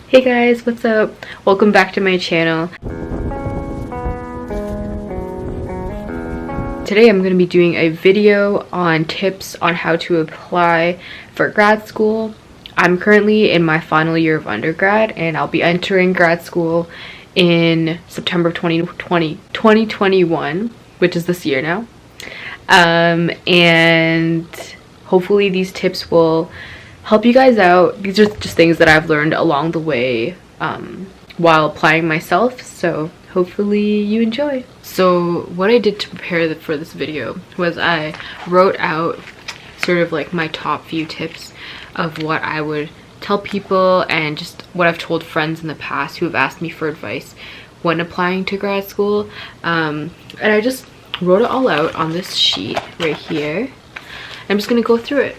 Hey guys, what's up? Welcome back to my channel. Today I'm going to be doing a video on tips on how to apply for grad school. I'm currently in my final year of undergrad and I'll be entering grad school in September 2021, which is this year now. And hopefully these tips will help you guys out. These are just things that I've learned along the way while applying myself, so hopefully you enjoy. So what I did to prepare for this video was I wrote out sort of like my top few tips of what I would tell people and just what I've told friends in the past who have asked me for advice when applying to grad school. And I just wrote it all out on this sheet right here. I'm just gonna go through it.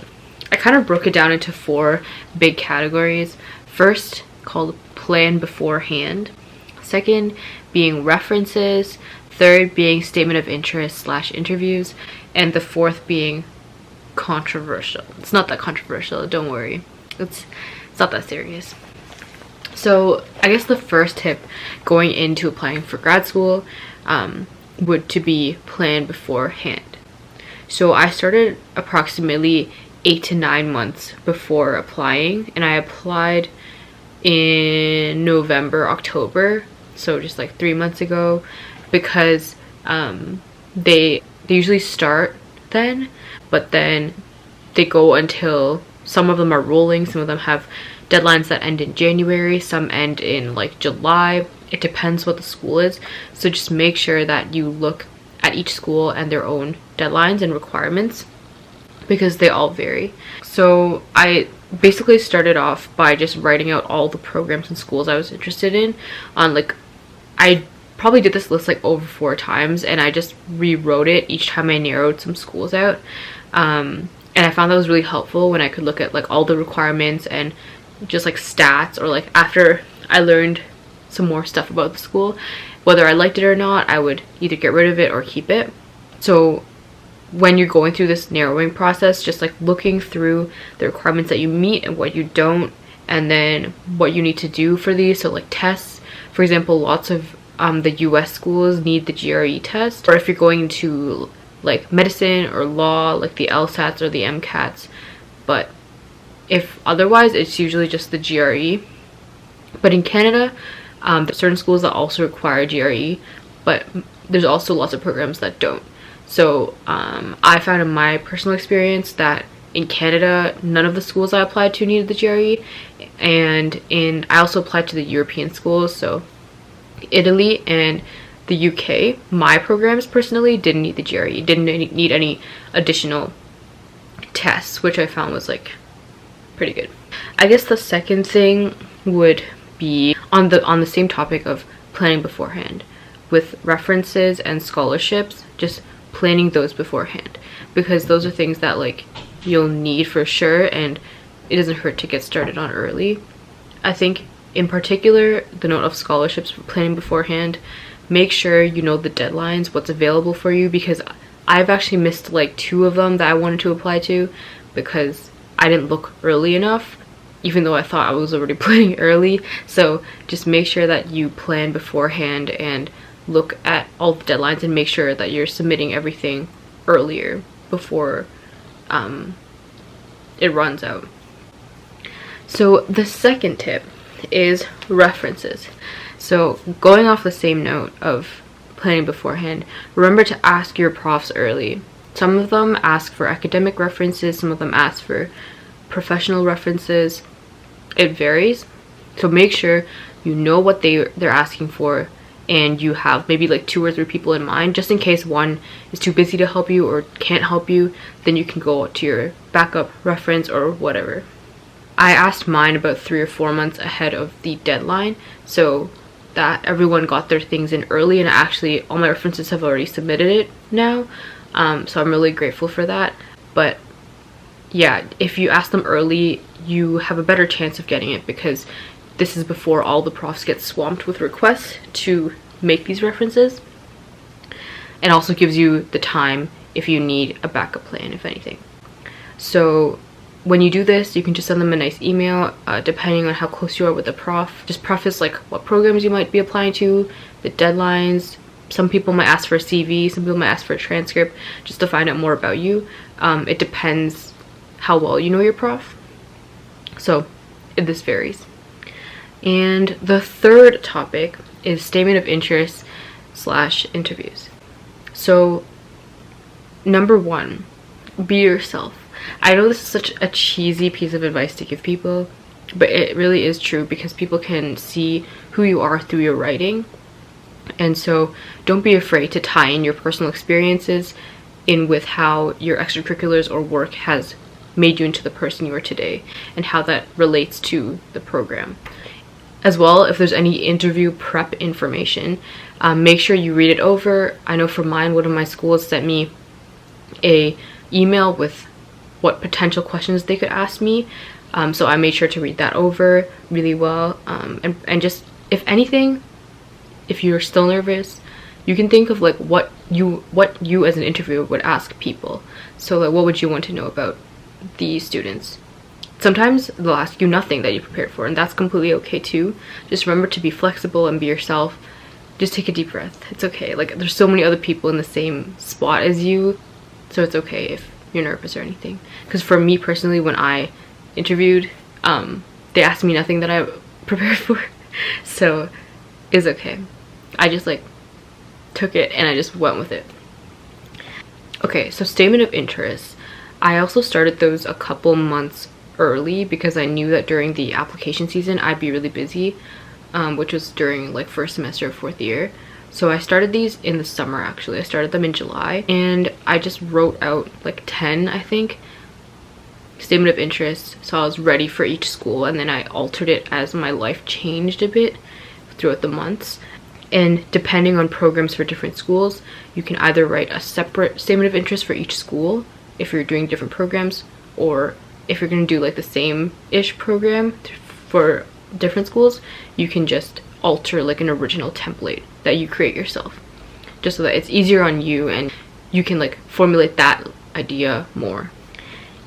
I kind of broke it down into 4 big categories. First, called plan beforehand. Second, being references. Third, being statement of interest / interviews. And the fourth being controversial. It's not that controversial, don't worry. It's not that serious. So I guess the first tip going into applying for grad school would to be plan beforehand. So I started approximately 8 to 9 months before applying, and I applied in November, October, so just like 3 months ago, because they usually start then, but then they go until, some of them are rolling, some of them have deadlines that end in January, some end in like July. It depends what the school is, so just make sure that you look at each school and their own deadlines and requirements, because they all vary. So I basically started off by just writing out all the programs and schools I was interested in on, like, I probably did this list like over 4 times, and I just rewrote it each time I narrowed some schools out. And I found that was really helpful when I could look at like all the requirements and just like stats, or like after I learned some more stuff about the school, whether I liked it or not, I would either get rid of it or keep it. So when you're going through this narrowing process, just like looking through the requirements that you meet and what you don't, and then what you need to do for these. So like tests, for example, lots of the US schools need the GRE test, or if you're going to like medicine or law, like the LSATs or the MCATs. But if otherwise, it's usually just the GRE. But in Canada, there's certain schools that also require GRE, but there's also lots of programs that don't. So I found in my personal experience that in Canada, none of the schools I applied to needed the GRE, and I also applied to the European schools, so Italy and the UK. My programs personally didn't need the GRE, didn't need any additional tests, which I found was like pretty good. I guess the second thing would be on the same topic of planning beforehand with references and scholarships. Just planning those beforehand, because those are things that like you'll need for sure, and it doesn't hurt to get started on early. I think in particular the note of scholarships, for planning beforehand, make sure you know the deadlines, what's available for you, because I've actually missed like 2 of them that I wanted to apply to because I didn't look early enough, even though I thought I was already planning early. So just make sure that you plan beforehand and look at all the deadlines and make sure that you're submitting everything earlier before it runs out. So the second tip is references. So going off the same note of planning beforehand, remember to ask your profs early. Some of them ask for academic references, some of them ask for professional references. It varies. So make sure you know what they're asking for, and you have maybe like 2 or 3 people in mind, just in case one is too busy to help you or can't help you. Then you can go to your backup reference or whatever. I asked mine about 3 or 4 months ahead of the deadline, so that everyone got their things in early, and actually all my references have already submitted it now, so I'm really grateful for that. But yeah, if you ask them early, you have a better chance of getting it, because this is before all the profs get swamped with requests to make these references, and also gives you the time if you need a backup plan, if anything. So when you do this, you can just send them a nice email, depending on how close you are with the prof. Just preface like what programs you might be applying to, the deadlines. Some people might ask for a CV, some people might ask for a transcript, just to find out more about you. It depends how well you know your prof. So this varies. And the third topic is statement of interest / interviews. So number one, be yourself. I know this is such a cheesy piece of advice to give people, but it really is true, because people can see who you are through your writing. And so don't be afraid to tie in your personal experiences in with how your extracurriculars or work has made you into the person you are today, and how that relates to the program. As well, if there's any interview prep information, make sure you read it over. I know for mine, one of my schools sent me a email with what potential questions they could ask me, so I made sure to read that over really well, and just, if anything, if you're still nervous, you can think of like what you as an interviewer would ask people. So like, what would you want to know about the students? Sometimes they'll ask you nothing that you prepared for, and that's completely okay too. Just remember to be flexible and be yourself. Just take a deep breath. It's okay. Like, there's so many other people in the same spot as you, so it's okay if you're nervous or anything. Because for me personally, when I interviewed, they asked me nothing that I prepared for, so it's okay. I just like took it and I just went with it. Okay, so statement of interest. I also started those a couple months early because I knew that during the application season I'd be really busy, which was during like first semester of fourth year. So I started these in the summer. Actually, I started them in July, and I just wrote out like 10, I think, statement of interest, so I was ready for each school, and then I altered it as my life changed a bit throughout the months. And depending on programs for different schools, you can either write a separate statement of interest for each school if you're doing different programs, or if you're going to do like the same-ish program for different schools, you can just alter like an original template that you create yourself, just so that it's easier on you and you can like formulate that idea more.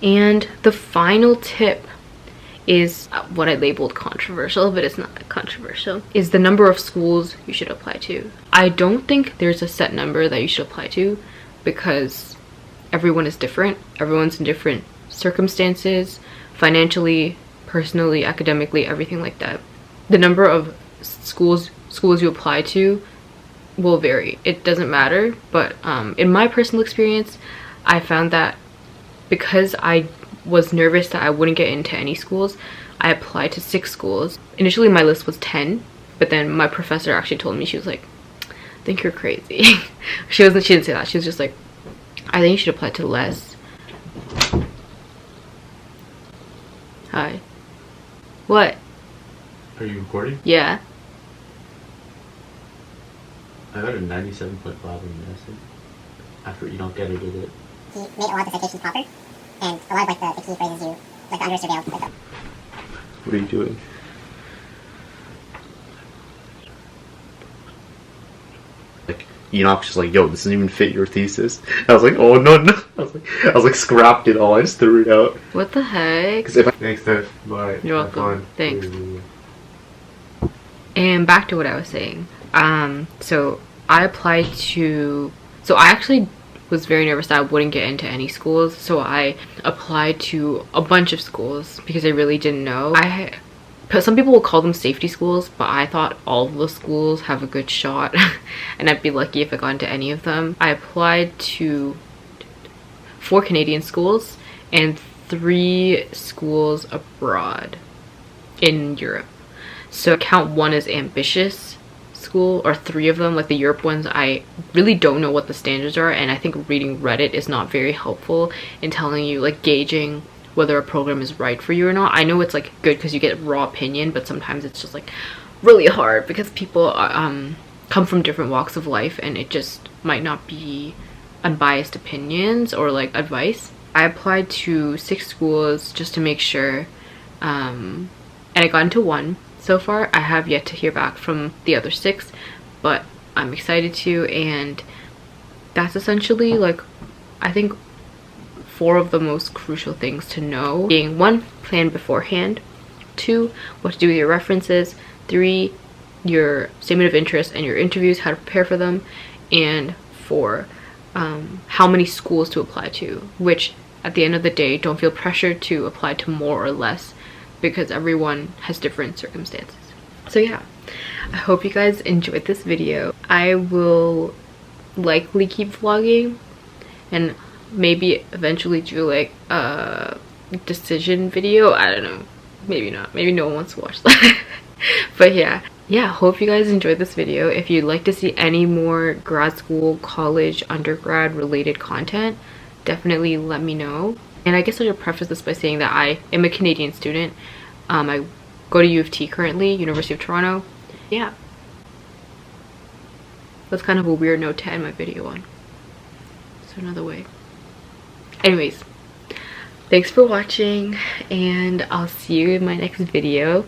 And the final tip is what I labeled controversial, but it's not that controversial, is the number of schools you should apply to. I don't think there's a set number that you should apply to, because everyone is different. Everyone's in different circumstances, financially, personally, academically, everything like that. The number of schools you apply to will vary. It doesn't matter, but in my personal experience, I found that because I was nervous that I wouldn't get into any schools, I applied to 6 schools. Initially my list was 10, but then my professor actually told me, she was like, I think you're crazy. She didn't say that. She was just like, I think you should apply to less. Hi. What? Are you recording? Yeah. I got a 97.5 in medicine. After you don't get it, did it? He made a lot of the citations proper, and a lot of like the key phrases you like under surveillance. Like What are you doing? Like, Enoch's just like, yo, this doesn't even fit your thesis. I was like, oh no. I was like scrapped it all. I just threw it out. What the heck? Thanks, Steph. Bye. You're welcome. Thanks. And back to what I was saying. So I applied to, so I actually was very nervous that I wouldn't get into any schools, so I applied to a bunch of schools because I really didn't know. Some people will call them safety schools, but I thought all of the schools have a good shot and I'd be lucky if I got into any of them. I applied to 4 Canadian schools and 3 schools abroad in Europe. So count 1 as ambitious school, or 3 of them, like the Europe ones. I really don't know what the standards are, and I think reading Reddit is not very helpful in telling you, like, gauging whether a program is right for you or not. I know it's like good because you get raw opinion, but sometimes it's just like really hard because people come from different walks of life, and it just might not be unbiased opinions or like advice. I applied to 6 schools just to make sure, and I got into 1. So far, I have yet to hear back from the other 6, but I'm excited to, and that's essentially, like, I think 4 of the most crucial things to know, being 1, plan beforehand, 2, what to do with your references, 3, your statement of interest and your interviews, how to prepare for them, and 4, how many schools to apply to, which at the end of the day, don't feel pressured to apply to more or less because everyone has different circumstances. So yeah, I hope you guys enjoyed this video. I will likely keep vlogging and maybe eventually do like a decision video. I don't know, maybe not, maybe no one wants to watch that. But yeah, hope you guys enjoyed this video. If you'd like to see any more grad school, college, undergrad related content, definitely let me know. And I guess I should preface this by saying that I am a Canadian student. I go to U of T currently, University of Toronto. Yeah, that's kind of a weird note to end my video on. So another way. Anyways, thanks for watching, and I'll see you in my next video.